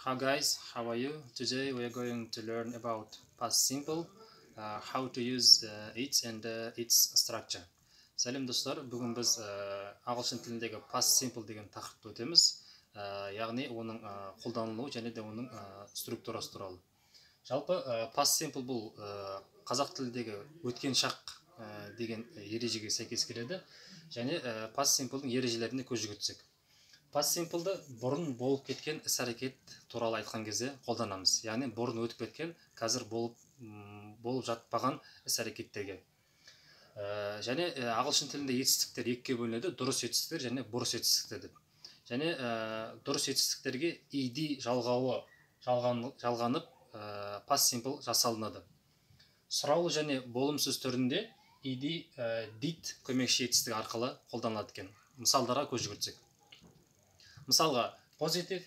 Hi guys, how are you? Today we are going to learn about past simple, how to use it and its structure. Сәлем достар, бүгін біз ағылшын тіліндегі past simple деген тақырыпты өтеміз, яғни оның қолданылуы және де оның структурасы туралы. Жалпы past simple бұл қазақ тіліндегі өткен шақ деген ережеге сәйкес келеді, және past simple'дың ережелеріне көз жүгіртсек. Past simple'ды бұрын болып кеткен іс-әрекет туралы айтқан кезде қолданамыз. Яғни бұрын өтіп кеткен, қазір болып жатпаған іс-әрекеттерге. Және ағылшын тілінде етістіктер екіге бөлінеді: дұрыс етістіктер және бұрыс етістіктер деп. Және дұрыс етістіктерге ed жалғауы жалғанып past simple жасалынады. Сұраулы және болымсыз түрінде ed did көмекші етістігі арқылы қолданылады екен. Мысалдарға көз жүгіртсек. Мысалға, позитив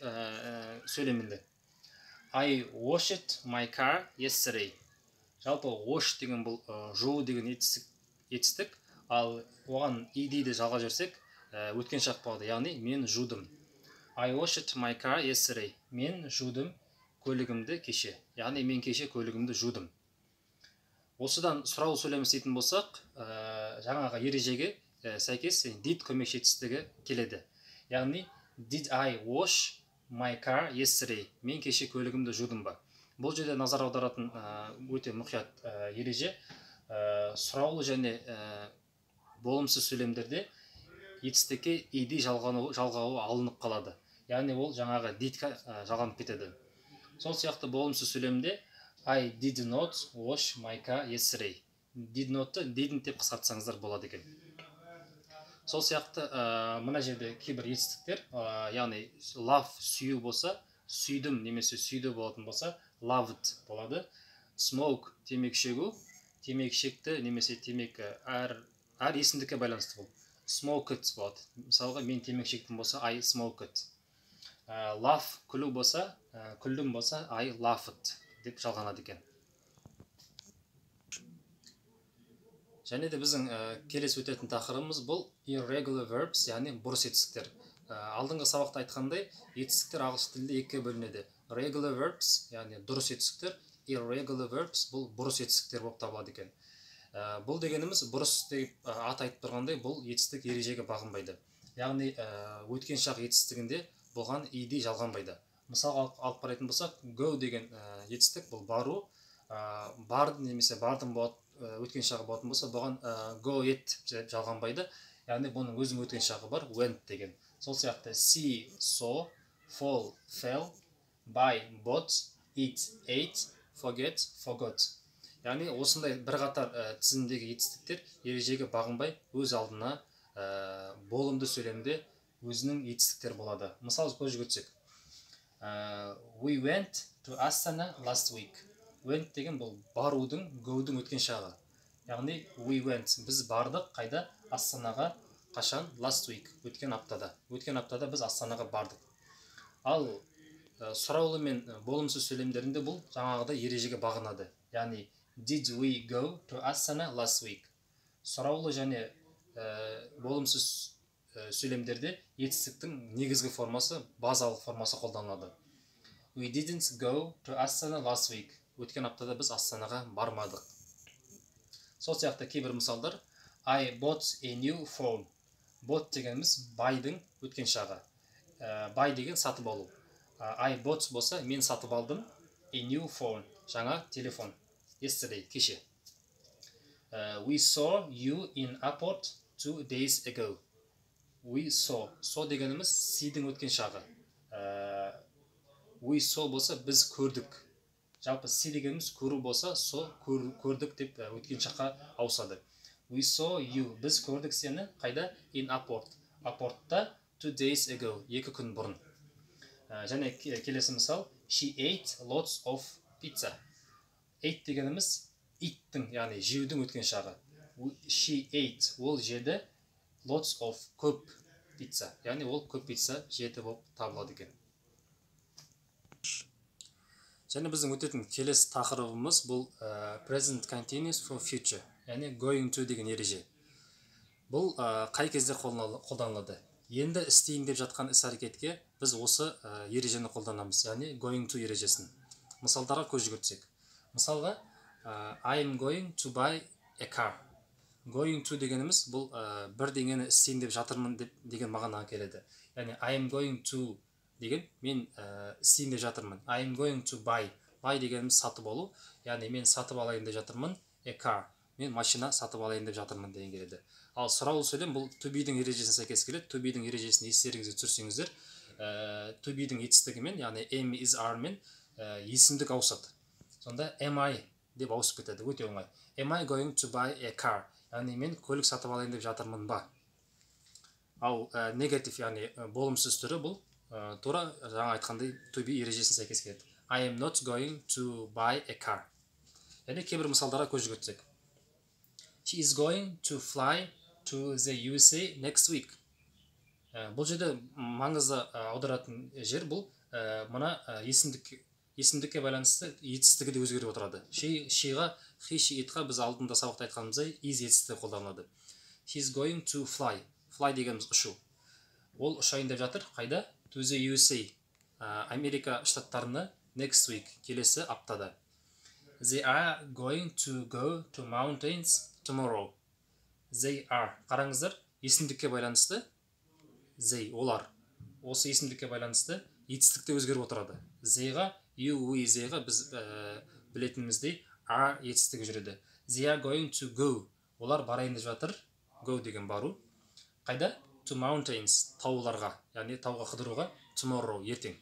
сөйлемінде I washed my car yesterday. Жалпы wash деген бұл жуу деген етістік, ал оған ed-ді жалға жүрсек, өткен шақ болады. Яғни мен жудым. I washed my car yesterday. Мен жудым көлігімді кеше. Яғни мен кеше көлігімді жудым. Осыдан сұраулы сөйлем істейтін болсақ, жаңағы ережеге сәйкес did көмекші етістігі келеді. Яғни Did I wash my car yesterday? Мен кеше көлігімді жудым ба? Бұл жерде назар аударатын өте мұқият ереже. Сұраулы және болымсыз сөйлемдерде етістікке ed жалғауы алынып қалады. Яғни ол жаңағы did-қа жалғанып кетеді. Сол сияқты болымсыз сөйлемде I did not wash my car yesterday. Did not-ты didn't деп қысқартсаңыздар болады екен. Сол сияқты мына жерде кейбір етістіктер, яғни love сүю болса, сүйдім немесе сүйді болатын болса, loved болады. Smoke темекі шегу, темекі шекті немесе темекі әр есімдікке байланысты бұл. Smoked болады. Мысалға, мен темекі шектім болса, I smoked. Laugh күлу болса, күлдім болса, I laughed деп жалғанады екен. Және де біздің келесі өтетін тақырыбымыз бұл irregular verbs, яғни бұрыс етістіктер. Алдыңғы сабақта айтқандай, етістіктер ағылшын тілінде екіге бөлінеді. Regular verbs, яғни дұрыс етістіктер, irregular verbs бұл бұрыс етістіктер болып табылады екен. Бұл дегеніміз бұрыс деп ат айтып тұрғандай, бұл етістік ережеге бағынбайды. Яғни өткен шақ етістігінде болған ed жалғанбайды. Мысалға алып қарайтын болсақ, go деген етістік бұл бару, бардың немесе бардың болады. Өткен шағы болатын болса, бұған go et жалғанбайды. Яғни бұның өзінің өткен шағы бар, went деген. Сол сияқты see, saw, fall, fell, buy, bought, eat, ate, forget, forgot. Яғни осындай бір қатар тізімдегі етістіктер ережеге бағынбай өз алдына болымды сөйлемде өзінің етістіктер болады. Мысал көз жүгіртсек. We went to Astana last week. Went деген бұл барудың, go-дің өткен шағы. Яғни we went, біз бардық қайда? Астанаға қашан? Last week, өткен аптада. Өткен аптада біз Астанаға бардық. Ал сұраулы мен болымсыз сөйлемдерінде бұл жаңағыдай ережеге бағынады. Яғни did we go to Astana last week? Сұраулы және болымсыз сөйлемдерде етістіктің негізгі формасы, базалық формасы қолданылады. We didn't go to Astana last week. Өткен аптада біз Астанаға бармадық. Сол сияқты кейбір мысалдар. I bought a new phone. Bought дегеніміз байдың өткен шағы. Buy деген сатып алу. I bought болса, мен сатып алдым a new phone. Жаңа телефон. Yesterday, кеше. We saw you in airport 2 days ago. We saw. Saw дегеніміз see-дің өткен шағы. We saw болса, біз көрдік. Жалпы see дегеніміз көру болса, so көрдік деп өткен шаққа ауысады. We saw you. Біз көрдік сені қайда? In airport. Апортта 2 days ago. 2 күн бұрын. Және келесі мысал. She ate lots of pizza. Ate дегеніміз eat-тің, яғни жеудің өткен шағы. She ate. Ол жеді lots of көп pizza. Яғни ол көп пицца жеді болып табылады екен. Және біздің өтетін келесі тақырыбымыз бұл present continuous for future, яғни going to деген ереже. Бұл қай кезде қолданылады? Енді істейін деп жатқан іс әрекетке біз осы ережені қолданамыз, яғни going to ережесін. Мысалдарға көз жүгіртсек. Мысалға, I am going to buy a car. Going to дегеніміз бұл бір дегені істейін деп жатырмын деген мағынаға келеді. Яғни I am going to деген мен істейін деп жатырмын. I am going to buy. Buy дегеніміз сатып алу. Яғни мен сатып алайын деп жатырмын. A car. Мен машина сатып алайын деп жатырмын деген келеді. Ал сұраулы сөйлем бұл to be-дің ережесіне сәйкес келеді. To be-дің ережесін естеріңізге түсірсеңіздер, to be-дің етістігімен, яғни am, is, are мен есімдік ауысады. Сонда am I деп ауысып кетеді. Өте оңай. Am I going to buy a car? Яғни мен көлік сатып алайын деп жатырмын ба? Ал негатив, яғни болымсыз түрі бұл тура жаңа айтқандай to be ережесіне сәйкес келеді. I am not going to buy a car. Яғни кейбір мысалдарға көз жүгіртсек. She is going to fly to the USA next week. Бұл жерде маңызды аударатын жер бұл мына есімдікке байланысты етістігі де өзгеріп отырады. She-ға, he-she-it-ға біз алдында сабақта айтқанымыздай is етістігі қолданылады. She is going to fly. Fly дегеніміз ұшу. Ол ұшайын деп жатыр. Қайда? To the USA. Америка штаттарына next week. Келесі аптада. They are going to go to mountains tomorrow. They are. Қараңыздар, есімдікке байланысты they, олар. Осы есімдікке байланысты етістікте өзгеріп отырады. They-ға, you, we, they-ға біз білетініміздей are етістігі жүреді. They are going to go. Олар барайын деп жатыр. Go деген бару. Қайда? To mountains. Тауларға. Яғни тауға қыдыруға. Tomorrow. Ертең.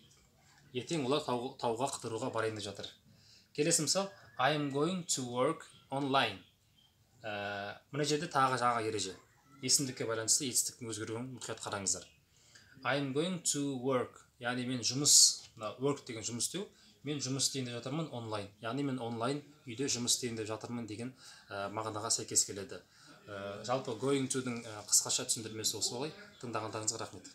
Ертең олар тауға қыдыруға барайын деп жатыр. Келесі мысал. I am going to work online. Мына жерде тағы жаңа ереже. Есімдікке байланысты етістіктің өзгеруін мұқият қараңыздар. I am going to work. Яғни мен жұмыс, work деген жұмыс істеу, мен жұмыс істейін деп жатырмын онлайн. Яғни мен онлайн үйде жұмыс істейін деп жатырмын деген мағынаға сәйкес келеді. Жалпы going to-дің қысқаша түсіндірмесі осы болай. Тыңдағандарыңызға рахмет.